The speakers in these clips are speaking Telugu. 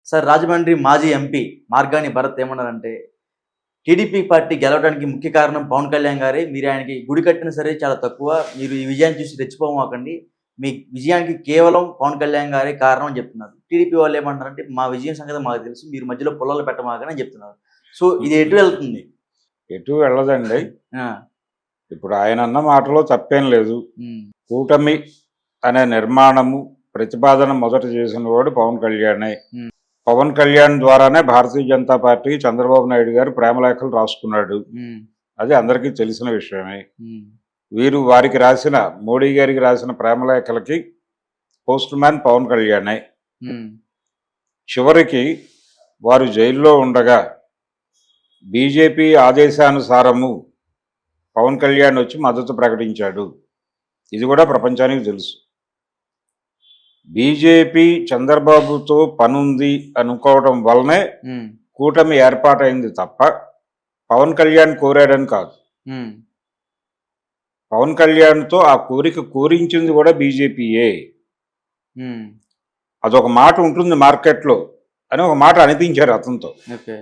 సార్ రాజమండ్రి మాజీ ఎంపీ మార్గాని భరత్ ఏమన్నారంటే, టీడీపీ పార్టీ గెలవడానికి ముఖ్య కారణం పవన్ కళ్యాణ్ గారే. మీరు ఆయనకి గుడి కట్టినా సరే చాలా తక్కువ. మీరు ఈ విజయాన్ని చూసి రెచ్చిపోమాకండి. మీ విజయానికి కేవలం పవన్ కళ్యాణ్ గారే కారణం అని చెప్తున్నారు. టీడీపీ వాళ్ళు ఏమంటున్నారంటే, మా విజయం సంగతి మాకు తెలుసు. మీరు మధ్యలో పుల్లలు పెట్టమాకని అని చెప్తున్నారు. సో ఇది ఎటు వెళ్తుంది? ఎటు వెళ్ళదండి. ఆ! ఇప్పుడు ఆయన అన్న మాటలో తప్పేం లేదు. హ్మ్. కూటమి అనే నిర్మాణము ప్రతిపాదన మొదట చేసిన వాడు పవన్ కళ్యాణే. హ్మ్. పవన్ కళ్యాణ్ ద్వారానే భారతీయ జనతా పార్టీ చంద్రబాబు నాయుడు గారు ప్రేమలేఖలు రాసుకున్నాడు. హ్మ్. అది అందరికీ తెలిసిన విషయమే. హ్మ్. వీరు వారికి రాసిన మోడీ గారికి రాసిన ప్రేమలేఖలకి పోస్ట్ మ్యాన్ పవన్ కళ్యాణే. హ్మ్. చివరికి వారు జైల్లో ఉండగా బీజేపీ ఆదేశానుసారము పవన్ కళ్యాణ్ వచ్చి మద్దతు ప్రకటించాడు. ఇది కూడా ప్రపంచానికి తెలుసు. బీజేపీ చంద్రబాబుతో పనుంది అనుకోవడం వల్లనే హ్మ్. కూటమి ఏర్పాటైంది తప్ప పవన్ కళ్యాణ్ కోరాడని కాదు. హ్మ్. పవన్ కళ్యాణ్తో ఆ కోరిక కోరించింది కూడా బీజేపీయే. హ్మ్. అదొక మాట ఉంటుంది మార్కెట్లో అని ఒక మాట అనిపించారు అతనితో. ఓకే.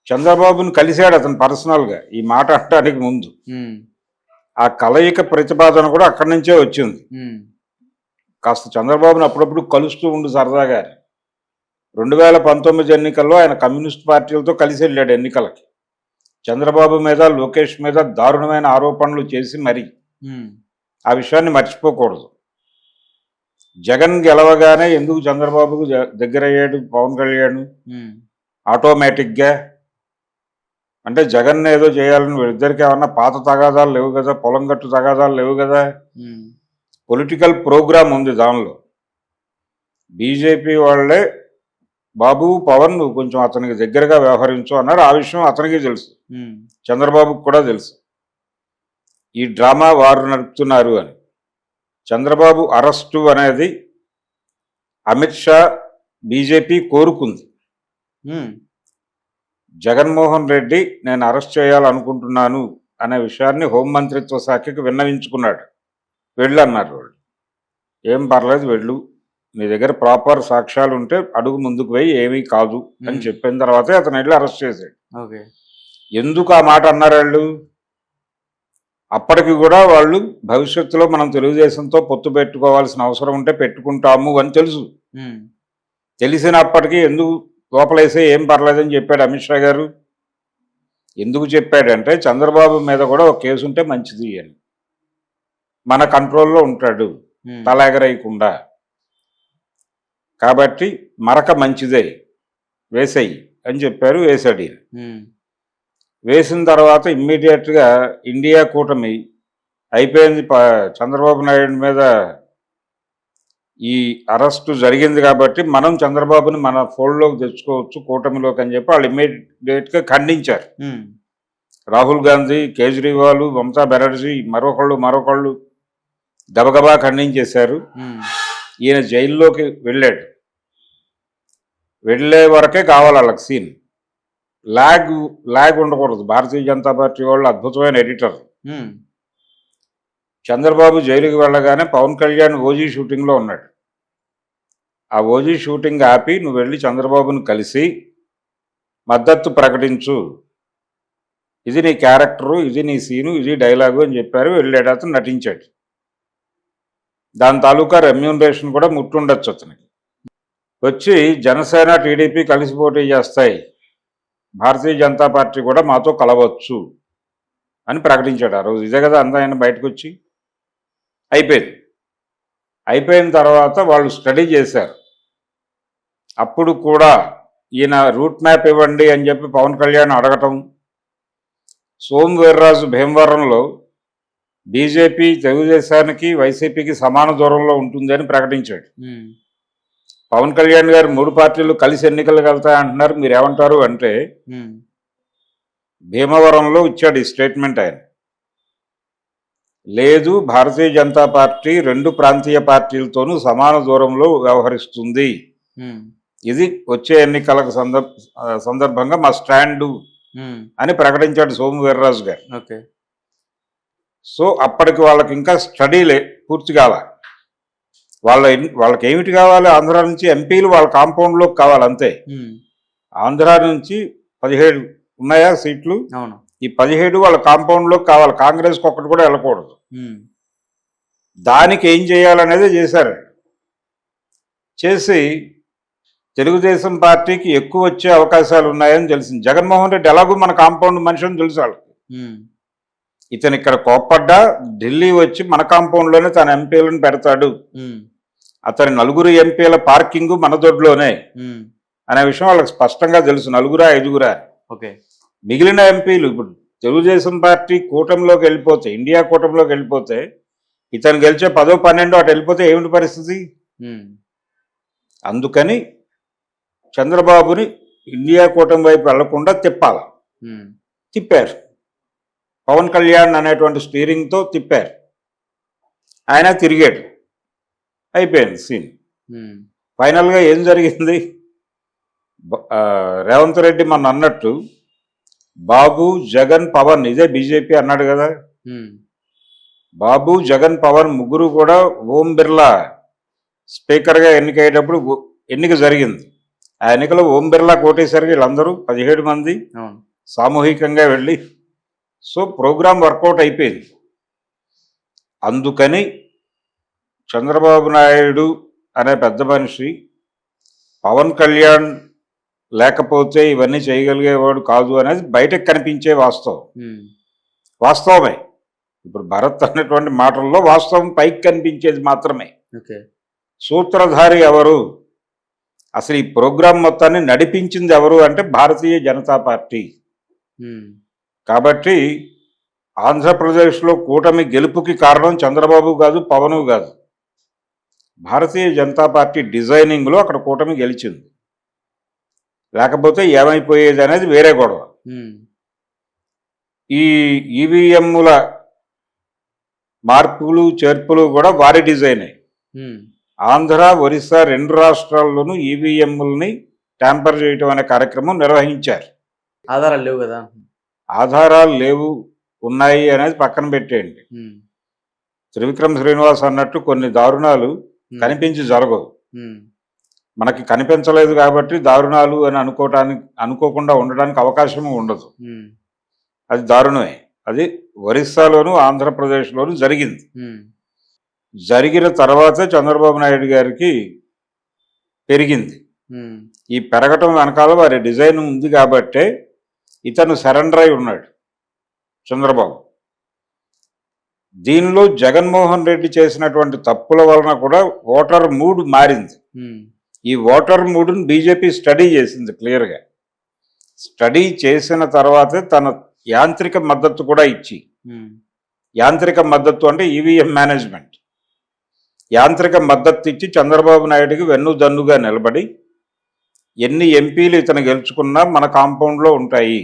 చంద్రబాబును కలిశాడు అతను పర్సనల్గా ఈ మాట అనడానికి ముందు. హ్మ్. ఆ కలయిక ప్రతిపాదన కూడా అక్కడి నుంచే వచ్చింది. హ్మ్. కాస్త చంద్రబాబును అప్పుడప్పుడు కలుస్తూ ఉండు సరదాగా. 2019 ఎన్నికల్లో ఆయన కమ్యూనిస్ట్ పార్టీలతో కలిసి వెళ్ళాడు ఎన్నికలకి. చంద్రబాబు మీద లోకేష్ మీద దారుణమైన ఆరోపణలు చేసి మరి హ్మ్. ఆ విషయాన్ని మర్చిపోకూడదు. జగన్ గెలవగానే ఎందుకు చంద్రబాబుకు దగ్గరయ్యాడు పవన్ కళ్యాణ్ హ్మ్. ఆటోమేటిక్గా? అంటే జగన్ ఏదో చేయాలని వీళ్ళిద్దరికి ఏమన్నా పాత తగాదాలు లేవు కదా, పొలం గట్టు తగాదాలు లేవు కదా. హ్మ్. పొలిటికల్ ప్రోగ్రామ్ ఉంది దానిలో. బీజేపీ వాళ్ళే బాబు పవన్ నువ్వు కొంచెం అతనికి దగ్గరగా వ్యవహరించు అన్నారు. ఆ విషయం అతనికి తెలుసు, హ్మ్. చంద్రబాబుకు కూడా తెలుసు. ఈ డ్రామా వారు నడుపుతున్నారు అని. చంద్రబాబు అరెస్టు అనేది అమిత్ షా బీజేపీ కోరుకుంది. హ్మ్. జగన్మోహన్ రెడ్డి నేను అరెస్ట్ చేయాలనుకుంటున్నాను అనే విషయాన్ని హోంమంత్రిత్వ శాఖకి విన్నవించుకున్నాడు. వెళ్ళన్నారు వాళ్ళు. ఏం పర్లేదు వెళ్ళు, నీ దగ్గర ప్రాపర్ సాక్ష్యాలు ఉంటే అడుగు ముందుకు పోయి ఏమీ కాదు అని చెప్పిన తర్వాతే అతను వెళ్ళి అరెస్ట్ చేశాడు. ఓకే. ఎందుకు ఆ మాట అన్నారు వాళ్ళు? అప్పటికి కూడా వాళ్ళు భవిష్యత్తులో మనం తెలుగుదేశంతో పొత్తు పెట్టుకోవాల్సిన అవసరం ఉంటే పెట్టుకుంటాము అని తెలుసు. హ్మ్. తెలిసినప్పటికీ ఎందుకు లోపలేసే ఏం పర్లేదని చెప్పాడు అమిత్ షా గారు. ఎందుకు చెప్పాడంటే చంద్రబాబు మీద కూడా ఒక కేసు ఉంటే మంచిది అని, మన కంట్రోల్లో ఉంటాడు హ్మ్. తల ఎగరేయకుండా. కాబట్టి మరక మంచిదే వేసేయి అని చెప్పారు. వేసాడు ఈయన. హ్మ్. వేసిన తర్వాత ఇమ్మీడియట్గా ఇండియా కూటమి అయిపోయింది. చంద్రబాబు నాయుడు మీద ఈ అరెస్టు జరిగింది కాబట్టి మనం చంద్రబాబుని మన ఫోల్డ్లోకి తెచ్చుకోవచ్చు కూటమిలోకి అని చెప్పి వాళ్ళు ఇమ్మీడియట్గా ఖండించారు. హ్మ్. రాహుల్ గాంధీ, కేజ్రీవాల్, మమతా బెనర్జీ మరొకళ్ళు గబగబా ఖండించేశారు. హ్మ్. ఈయన జైల్లోకి వెళ్ళాడు. వెళ్ళే వరకే కావాలి వాళ్ళకి సీన్. లాగ్ ఉండకూడదు. భారతీయ జనతా పార్టీ వాళ్ళు అద్భుతమైన ఎడిటర్. హ్మ్. చంద్రబాబు జైలుకి వెళ్ళగానే పవన్ కళ్యాణ్ ఓజీ షూటింగ్లో ఉన్నాడు. ఆ ఓజీ షూటింగ్ ఆపి నువ్వు వెళ్ళి చంద్రబాబును కలిసి మద్దతు ప్రకటించు, ఇది నీ క్యారెక్టరు, ఇది నీ సీను, ఇది డైలాగు అని చెప్పారు. వెళ్ళాడు, అతను నటించాడు. దాని తాలూకా రెమ్యూనరేషన్ కూడా ముట్టుండొచ్చు అతనికి. వచ్చి జనసేన టీడీపీ కలిసి పోటీ చేస్తాయి, భారతీయ జనతా పార్టీ కూడా మాతో కలవచ్చు అని ప్రకటించాడు ఆ రోజు. ఇదే కదా అంతా ఆయన బయటకు వచ్చి అయిపోయిన తర్వాత వాళ్ళు స్టడీ చేశారు. అప్పుడు కూడా ఈయన రూట్ మ్యాప్ ఇవ్వండి అని చెప్పి పవన్ కళ్యాణ్ అడగటం. సోము వీర్రాజు భీమవరంలో బీజేపీ తెలుగుదేశానికి వైసీపీకి సమాన దూరంలో ఉంటుంది అని ప్రకటించాడు. హ్మ్. పవన్ కళ్యాణ్ గారు 3 పార్టీలు కలిసి ఎన్నికలకు వెళ్తాయంటున్నారు, మీరు ఏమంటారు అంటే హ్మ్. భీమవరంలో ఇచ్చాడు ఈ స్టేట్మెంట్ ఆయన. లేదు, భారతీయ జనతా పార్టీ 2 ప్రాంతీయ పార్టీలతోనూ సమాన దూరంలో వ్యవహరిస్తుంది, హ్మ్. ఇది వచ్చే ఎన్నికలకు సందర్భంగా మా స్టాండు హ్మ్. అని ప్రకటించాడు సోము వీర్రాజు గారు. ఓకే. సో అప్పటికి వాళ్ళకి ఇంకా స్టడీలే పూర్తి కాల. వాళ్ళకి ఏమిటి కావాలి? ఆంధ్ర నుంచి ఎంపీలు వాళ్ళ కాంపౌండ్లోకి కావాలి అంతే. ఆంధ్ర నుంచి 17 ఉన్నాయా సీట్లు? అవును. ఈ 17 వాళ్ళ కాంపౌండ్లోకి కావాలి. కాంగ్రెస్కి ఒక్కటి కూడా వెళ్ళకూడదు. దానికి ఏం చేయాలనేది చేశారు. చేసి తెలుగుదేశం పార్టీకి ఎక్కువ వచ్చే అవకాశాలు ఉన్నాయని తెలిసింది. జగన్మోహన్ రెడ్డి ఎలాగో మన కాంపౌండ్ మనిషి అని తెలుసు వాళ్ళకి. ఇతను ఇక్కడ కోప్పడ్డా ఢిల్లీ వచ్చి మన కాంపౌండ్లోనే తన ఎంపీలను పెడతాడు, అతని 4 ఎంపీల పార్కింగ్ మన దొడ్లోనే అనే విషయం వాళ్ళకి స్పష్టంగా తెలుసు. 4 5 ఓకే. మిగిలిన ఎంపీలు ఇప్పుడు తెలుగుదేశం పార్టీ కూటమిలోకి వెళ్ళిపోతే, ఇండియా కూటమిలోకి వెళ్ళిపోతే, ఇతను గెలిచే 10 12 అటు వెళ్ళిపోతే ఏమిటి పరిస్థితి? అందుకని చంద్రబాబుని ఇండియా కూటమి వైపు వెళ్లకుండా తిప్పాలి. తిప్పారు. పవన్ కళ్యాణ్ అనేటువంటి స్టీరింగ్తో తిప్పారు. ఆయన తిరిగాడు, అయిపోయింది సీన్. ఫైనల్గా ఏం జరిగింది? రేవంత్ రెడ్డి మన అన్నట్టు బాబు జగన్ పవన్, ఇదే బీజేపీ అన్నాడు కదా, బాబు జగన్ పవన్ ముగ్గురు కూడా ఓం బిర్లా స్పీకర్గా ఎన్నికయ్యేటప్పుడు ఎన్నిక జరిగింది. ఆ ఎన్నికలో ఓం బిర్లా కోటేసరికి వీళ్ళందరూ 17 మంది సామూహికంగా వెళ్ళి, సో ప్రోగ్రాం వర్కౌట్ అయిపోయింది. అందుకని చంద్రబాబు నాయుడు అనే పెద్ద మనిషి పవన్ కళ్యాణ్ లేకపోతే ఇవన్నీ చేయగలిగేవాడు కాదు అనేది బయటకు కనిపించే వాస్తవమే. ఇప్పుడు భరత్ అనేటువంటి మాటల్లో వాస్తవం పైకి కనిపించేది మాత్రమే. సూత్రధారి ఎవరు, అసలు ఈ ప్రోగ్రాం మొత్తాన్ని నడిపించింది ఎవరు అంటే భారతీయ జనతా పార్టీ. కాబట్టి ఆంధ్రప్రదేశ్లో కూటమి గెలుపుకి కారణం చంద్రబాబు కాదు, పవను కాదు, భారతీయ జనతా పార్టీ డిజైనింగ్లో అక్కడ కూటమి గెలిచింది. లేకపోతే ఏమైపోయేది అనేది వేరే గొడవ. ఈ ఈవీఎంల మార్పులు చేర్పులు కూడా వారి డిజైనే. ఆంధ్ర ఒరిస్సా 2 రాష్ట్రాల్లోనూ ఈవీఎంలని ట్యాంపర్ చేయటం అనే కార్యక్రమం నిర్వహించారు. ఆధారాలు లేవు కదా? ఆధారాలు లేవు, ఉన్నాయి అనేది పక్కన పెట్టేయండి. త్రివిక్రమ్ శ్రీనివాస్ అన్నట్టు కొన్ని దారుణాలు కనిపించి జరగవు. మనకి కనిపించలేదు కాబట్టి దారుణాలు అని అనుకోకుండా ఉండడానికి అవకాశం ఉండదు. అది దారుణమే. అది ఒరిస్సాలోను ఆంధ్రప్రదేశ్లోను జరిగింది. జరిగిన తర్వాతే చంద్రబాబు నాయుడు గారికి పెరిగింది. ఈ పెరగటం వెనకాల వారి డిజైన్ ఉంది కాబట్టే ఇతను సరెండర్ అయి ఉన్నాడు చంద్రబాబు. దీనిలో జగన్మోహన్ రెడ్డి చేసినటువంటి తప్పుల వలన కూడా ఓటర్ మూడ్ మారింది. ఈ ఓటర్ మూడ్ని బీజేపీ స్టడీ చేసింది క్లియర్గా. స్టడీ చేసిన తర్వాతే తన యాంత్రిక మద్దతు కూడా ఇచ్చి, యాంత్రిక మద్దతు అంటే ఈవీఎం మేనేజ్మెంట్, యాంత్రిక మద్దతు ఇచ్చి చంద్రబాబు నాయుడికి వెన్నుదన్నుగా నిలబడి ఎన్ని ఎంపీలు ఇతను గెలుచుకున్నా మన కాంపౌండ్లో ఉంటాయి,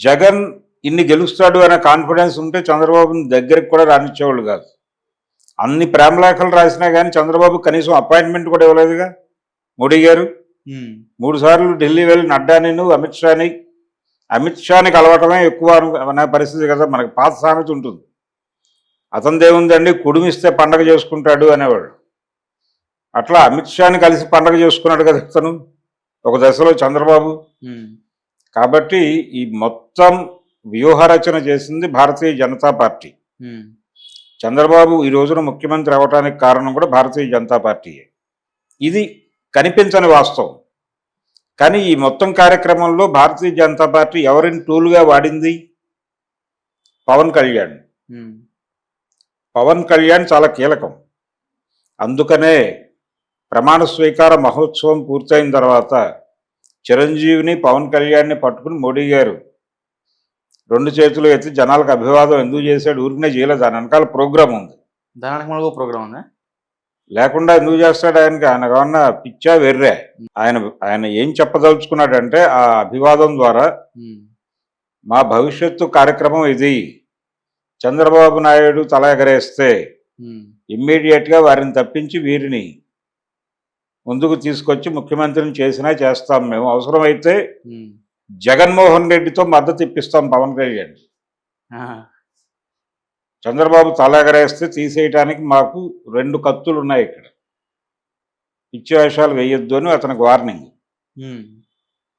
జగన్ ఇన్ని గెలుస్తాడు అనే కాన్ఫిడెన్స్ ఉంటే చంద్రబాబుని దగ్గరికి కూడా రానిచ్చేవాళ్ళు కాదు. అన్ని ప్రేమలేఖలు రాసినా కానీ చంద్రబాబు కనీసం అపాయింట్మెంట్ కూడా ఇవ్వలేదుగా. మోడీ గారు 3 సార్లు ఢిల్లీ వెళ్ళి నడ్డాని అమిత్ షాని కలవటమే ఎక్కువ అనే పరిస్థితి కదా. మనకి పాత సామెత ఉంటుంది, అతని దేవుందండి కుడుమిస్తే పండగ చేసుకుంటాడు అనేవాడు. అట్లా అమిత్ షాని కలిసి పండగ చేసుకున్నాడు కదా ఇతను ఒక దశలో చంద్రబాబు. కాబట్టి ఈ మొత్తం వ్యూహరచన చేసింది భారతీయ జనతా పార్టీ. చంద్రబాబు ఈ రోజున ముఖ్యమంత్రి అవ్వటానికి కారణం కూడా భారతీయ జనతా పార్టీయే. ఇది కనిపించని వాస్తవం. కానీ ఈ మొత్తం కార్యక్రమంలో భారతీయ జనతా పార్టీ ఎవరిని టూల్గా వాడింది? పవన్ కళ్యాణ్. పవన్ కళ్యాణ్ చాలా కీలకం. అందుకనే ప్రమాణ స్వీకార మహోత్సవం పూర్తయిన తర్వాత చిరంజీవిని పవన్ కళ్యాణ్ని పట్టుకుని మోడీ గారు 2 చేతులు ఎత్తి జనాలకు అభివాదం ఎందుకు చేశాడు? ఊరికనే చేయలేదు, దాని వెనకాల ప్రోగ్రాం ఉంది. దానికి ప్రోగ్రామ్ ఉందా? లేకుండా ఎందుకు చేస్తాడు? ఆయన ఏమన్నా పిచ్చా వెర్రే? ఆయన ఏం చెప్పదలుచుకున్నాడంటే ఆ అభివాదం ద్వారా మా భవిష్యత్తు కార్యక్రమం ఇది, చంద్రబాబు నాయుడు తల ఎగరేస్తే ఇమ్మీడియట్గా వారిని తప్పించి వీరిని ముందుకు తీసుకొచ్చి ముఖ్యమంత్రిని చేస్తాం మేము, అవసరమైతే జగన్మోహన్ రెడ్డితో మద్దతు ఇప్పిస్తాం పవన్ కళ్యాణ్. చంద్రబాబు తల ఎగరేస్తే తీసేయటానికి మాకు 2 కత్తులు ఉన్నాయి ఇక్కడ. పిచ్చి వేషాలు వేయొద్దు అని అతనికి వార్నింగ్. ఉమ్,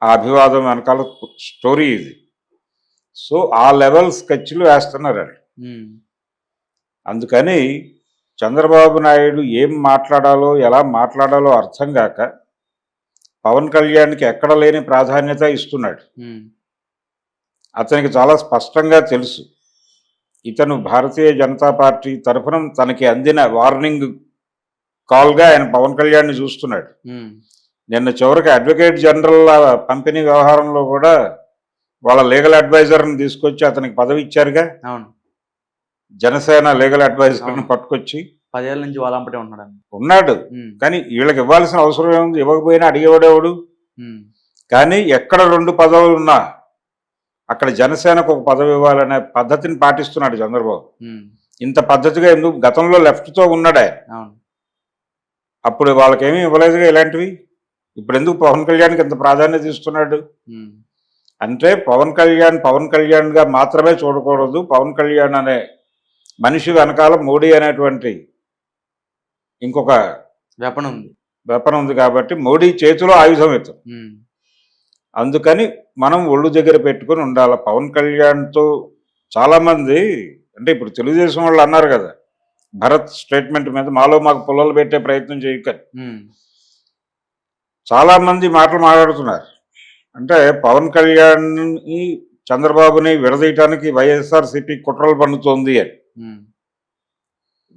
ఆ అభివాదం వెనకాల స్టోరీ ఇది. సో ఆ లెవెల్ స్కెచ్లు వేస్తున్నారు వాళ్ళు. ఉమ్, అందుకని చంద్రబాబు నాయుడు ఏం మాట్లాడాలో ఎలా మాట్లాడాలో అర్థం కాక పవన్ కళ్యాణ్కి ఎక్కడ లేని ప్రాధాన్యత ఇస్తున్నాడు. ఉమ్, అతనికి చాలా స్పష్టంగా తెలుసు ఇతను భారతీయ జనతా పార్టీ తరఫున తనకి అందిన వార్నింగ్ కాల్గా ఆయన పవన్ కళ్యాణ్ని చూస్తున్నాడు. ఉమ్, నిన్న చివరికి అడ్వకేట్ జనరల్ పంపిణీ వ్యవహారంలో కూడా వాళ్ళ లీగల్ అడ్వైజర్ని తీసుకొచ్చి అతనికి పదవి ఇచ్చారుగా. అవును, జనసేన లీగల్ అడ్వైజర్ని పట్టుకొచ్చి 10 ఏళ్ళ నుంచి వాళ్ళంపటే ఉన్నాడు. ఉన్నాడు. ఉమ్, కానీ వీళ్ళకి ఇవ్వాల్సిన అవసరం ఏముంది? ఇవ్వకపోయినా అడిగేవాడేవాడు. ఉమ్, కానీ ఎక్కడ 2 పదవులు ఉన్నా అక్కడ జనసేనకు ఒక పదవి ఇవ్వాలనే పద్ధతిని పాటిస్తున్నాడు చంద్రబాబు. ఉమ్, ఇంత పద్ధతిగా ఎందుకు? గతంలో లెఫ్ట్తో ఉన్నాడే, అవును, అప్పుడు వాళ్ళకేమీ ఇవ్వలేదుగా ఇలాంటివి. ఇప్పుడు ఎందుకు పవన్ కళ్యాణ్కి ఇంత ప్రాధాన్యత ఇస్తున్నాడు ఉమ్, అంటే పవన్ కళ్యాణ్గా మాత్రమే చూడకూడదు. పవన్ కళ్యాణ్ అనే మనిషి వెనకాల మోడీ అనేటువంటి ఇంకొక వెపన్ ఉంది. వెపన్ ఉంది కాబట్టి మోడీ చేతిలో ఆయుధం ఇతను. ఉమ్, అందుకని మనం ఒళ్ళు దగ్గర పెట్టుకుని ఉండాలి. పవన్ కళ్యాణ్తో చాలామంది అంటే ఇప్పుడు తెలుగుదేశం వాళ్ళు అన్నారు కదా భరత్ స్టేట్మెంట్ మీద మాకు పుల్లలు పెట్టే ప్రయత్నం చేయకండి. ఉమ్, చాలామంది మాటలు మాట్లాడుతున్నారు. అంటే పవన్ కళ్యాణ్ని చంద్రబాబుని విడదీయటానికి వైఎస్ఆర్సీపీ కుట్రలు పన్నుతోంది అని. ఉమ్,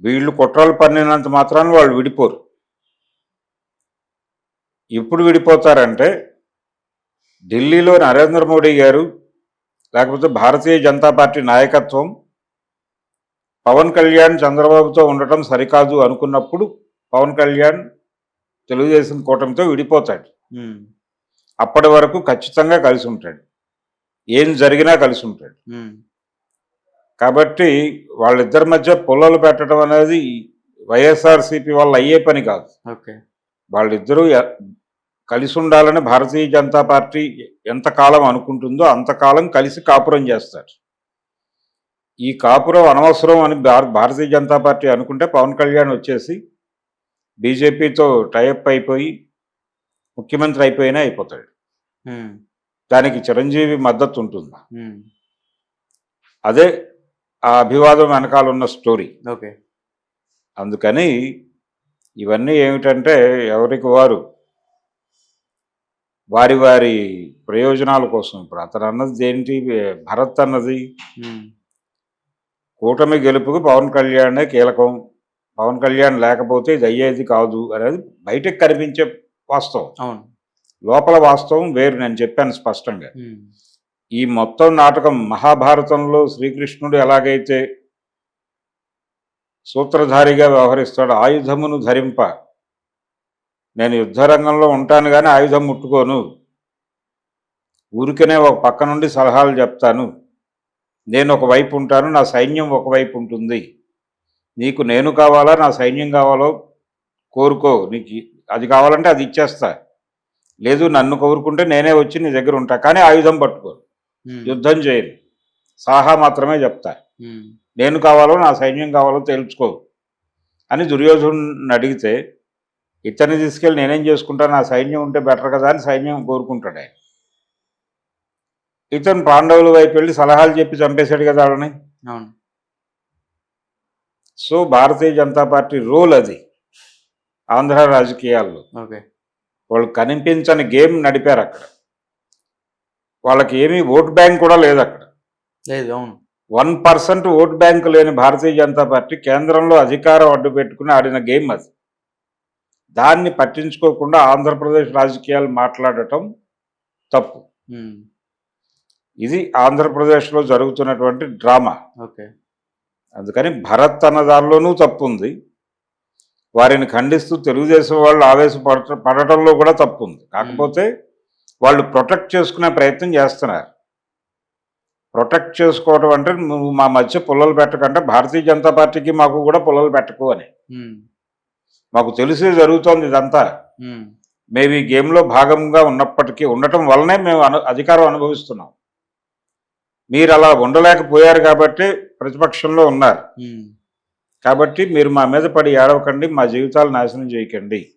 వీళ్ళు కుట్రలు పన్నినంత మాత్రాన వాళ్ళు విడిపోరు. ఎప్పుడు విడిపోతారంటే ఢిల్లీలో నరేంద్ర మోడీ గారు లేకపోతే భారతీయ జనతా పార్టీ నాయకత్వం పవన్ కళ్యాణ్ చంద్రబాబుతో ఉండటం సరికాదు అనుకున్నప్పుడు పవన్ కళ్యాణ్ తెలుగుదేశం కూటమితో విడిపోతాడు. ఉమ్, అప్పటి వరకు ఖచ్చితంగా కలిసి ఉంటాడు. ఏం జరిగినా కలిసి ఉంటాడు. ఉమ్, కాబట్టి వాళ్ళిద్దరి మధ్య పుల్లలు పెట్టడం అనేది వైఎస్ఆర్సీపీ వల్ల అయ్యే పని కాదు. ఓకే, వాళ్ళిద్దరూ కలిసి ఉండాలని భారతీయ జనతా పార్టీ ఎంతకాలం అనుకుంటుందో అంతకాలం కలిసి కాపురం చేస్తారు. ఈ కాపురం అనవసరం అని భారతీయ జనతా పార్టీ అనుకుంటే పవన్ కళ్యాణ్ వచ్చేసి బీజేపీతో టైఅప్ అయిపోయి ముఖ్యమంత్రి అయిపోయినా అయిపోతాడు. ఉమ్, దానికి చిరంజీవి మద్దతు ఉంటుంది. ఉమ్, అదే ఆ అభివాదం వెనకాల ఉన్న స్టోరీ. ఓకే, అందుకని ఇవన్నీ ఏమిటంటే ఎవరికి వారు వారి వారి ప్రయోజనాల కోసం. ఇప్పుడు అతను అన్నది ఏంటి? భరత్ అన్నది ఉమ్, కూటమి గెలుపుకు పవన్ కళ్యాణే కీలకం. పవన్ కళ్యాణ్ లేకపోతే ఇది అయ్యేది కాదు అనేది బయటకు కనిపించే వాస్తవం. అవును, లోపల వాస్తవం వేరు. నేను చెప్పాను స్పష్టంగా. ఉమ్, ఈ మొత్తం నాటకం మహాభారతంలో శ్రీకృష్ణుడు ఎలాగైతే సూత్రధారిగా వ్యవహరిస్తాడు, ఆయుధమును ధరింప, నేను యుద్ధరంగంలో ఉంటాను కానీ ఆయుధం ముట్టుకోను, ఊరికనే ఒక పక్క నుండి సలహాలు చెప్తాను, నేను ఒకవైపు ఉంటాను, నా సైన్యం ఒకవైపు ఉంటుంది, నీకు నేను కావాలా నా సైన్యం కావాలో కోరుకో, నీకు అది కావాలంటే అది ఇచ్చేస్తా, లేదు నన్ను కోరుకుంటే నేనే వచ్చి నీ దగ్గర ఉంటా, కానీ ఆయుధం పట్టుకో, ఉమ్, యుద్ధం చేయను, సాహా మాత్రమే చెప్తా, ఉమ్, నేను కావాలో నా సైన్యం కావాలో తేల్చుకో అని దుర్యోధను అడిగితే ఇతన్ని తీసుకెళ్ళి నేనేం చేసుకుంటాను, నా సైన్యం ఉంటే బెటర్ కదా అని సైన్యం కోరుకుంటాడు ఆయన. ఇతను పాండవుల వైపు వెళ్ళి సలహాలు చెప్పి చంపేశాడు కదా వాళ్ళని. అవును, so Bharatiya Janata party role అది ఆంధ్ర రాజకీయాల్లో. ఓకే, వాళ్ళు కనిపించని గేమ్ నడిపారు అక్కడ. వాళ్ళకి ఏమీ ఓట్ బ్యాంక్ కూడా లేదు అక్కడ. లేదు. అవును, 1% ఓట్ బ్యాంక్ లేని భారతీయ జనతా పార్టీ కేంద్రంలో అధికారం అడ్డు పెట్టుకుని ఆడిన గేమ్ అది. దాన్ని పట్టించుకోకుండా ఆంధ్రప్రదేశ్ రాజకీయాలు మాట్లాడటం తప్పు. ఉమ్, ఇది ఆంధ్రప్రదేశ్లో జరుగుతున్నటువంటి డ్రామా. ఓకే, అందుకని భరత్ అన్న దానిలోనూ తప్పు ఉంది. వారిని ఖండిస్తూ తెలుగుదేశం వాళ్ళు పడటంలో కూడా తప్పు ఉంది. కాకపోతే వాళ్ళు ప్రొటెక్ట్ చేసుకునే ప్రయత్నం చేస్తున్నారు. ప్రొటెక్ట్ చేసుకోవడం అంటే నువ్వు మా మధ్య పుల్లలు పెట్టకంటే భారతీయ జనతా పార్టీకి మాకు కూడా పుల్లలు పెట్టకు అని. ఉమ్, మాకు తెలిసే జరుగుతోంది ఇదంతా. ఉమ్, మేము ఈ గేమ్లో భాగంగా ఉన్నప్పటికీ ఉండటం వల్లనే మేము అధికారం అనుభవిస్తున్నాం. మీరు అలా ఉండలేకపోయారు కాబట్టి ప్రతిపక్షంలో ఉన్నారు. కాబట్టి మీరు మా మీద పడి ఏడవకండి, మా జీవితాలు నాశనం చేయకండి.